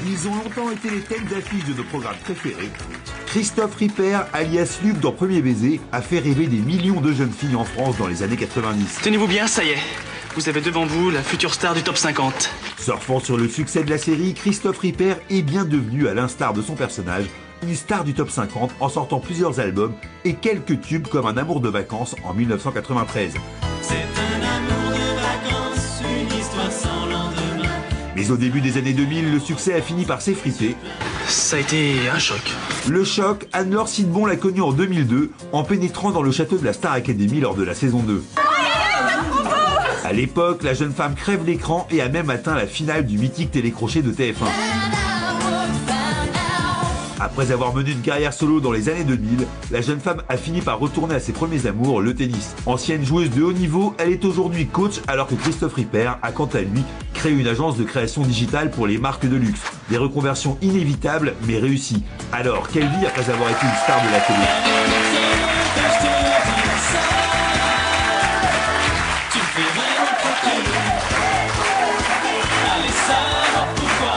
Ils ont longtemps été les têtes d'affiche de nos programmes préférés. Christophe Ripper, alias Luc dans Premier Baiser, a fait rêver des millions de jeunes filles en France dans les années 90. Tenez-vous bien, ça y est. Vous avez devant vous la future star du top 50. Surfant sur le succès de la série, Christophe Ripper est bien devenu, à l'instar de son personnage, une star du top 50 en sortant plusieurs albums et quelques tubes comme Un amour de vacances en 1993. C'est un amour de vacances, une histoire sans lendemain. Mais au début des années 2000, le succès a fini par s'effriter. Ça a été un choc. Le choc, Anne-Laure Sidbon l'a connu en 2002 en pénétrant dans le château de la Star Academy lors de la saison 2. À l'époque, la jeune femme crève l'écran et a même atteint la finale du mythique télécrochet de TF1. Après avoir mené une carrière solo dans les années 2000, la jeune femme a fini par retourner à ses premiers amours, le tennis. Ancienne joueuse de haut niveau, elle est aujourd'hui coach alors que Christophe Ripper a quant à lui créé une agence de création digitale pour les marques de luxe. Des reconversions inévitables mais réussies. Alors, quelle vie après avoir été une star de la télé ? Tu fais vraiment croquer. Allez, savoir pourquoi.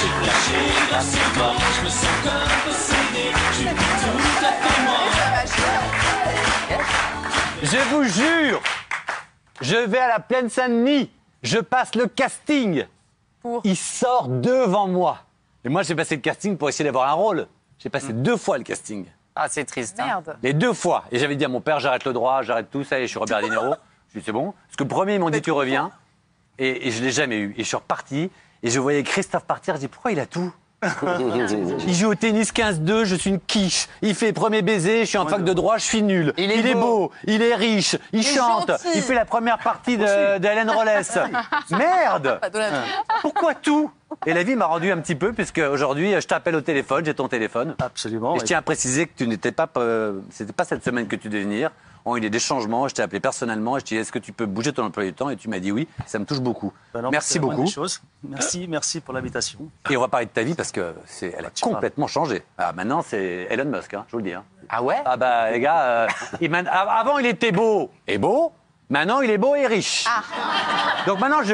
J'ai flashé grâce à toi. Je me sens comme possédé. Je suis tout à fait moi. Je vous jure, je vais à la Plaine Saint-Denis, je passe le casting. Il sort devant moi. Et moi, j'ai passé le casting pour essayer d'avoir un rôle. J'ai passé 2 fois le casting. Ah, c'est triste. Hein. Merde. Les 2 fois. Et j'avais dit à mon père, j'arrête le droit, j'arrête tout, ça y est, je suis Robert De Niro. Je lui ai dit, c'est bon. Parce que le premier, ils m'ont dit, tu reviens. Et je ne l'ai jamais eu. Et je suis reparti. Et je voyais Christophe partir. Je dis, pourquoi il a tout? Il joue au tennis 15-2, je suis une quiche. Il fait Premier Baiser, je suis en fac de droit, je suis nul. Il est beau, il est riche, il chante, gentil. il fait la première partie de Hélène Rollès. Merde! Pourquoi tout? Et la vie m'a rendu un petit peu, puisque aujourd'hui, je t'appelle au téléphone, j'ai ton téléphone. Absolument. Et je tiens à préciser que tu n'étais pas, c'était pas cette semaine que tu devais venir. On a eu des changements, je t'ai appelé personnellement et je t'ai dit, est-ce que tu peux bouger ton emploi du temps? Et tu m'as dit oui, ça me touche beaucoup. Ben non, Merci c'est la moindre beaucoup. des choses. Merci pour l'invitation. Et on va parler de ta vie parce que elle a complètement changé. Ah, maintenant, c'est Elon Musk, hein, je vous le dis. Hein. Ah ouais? Ah bah, les gars, avant, il était beau et beau. Maintenant, il est beau et riche. Donc maintenant, je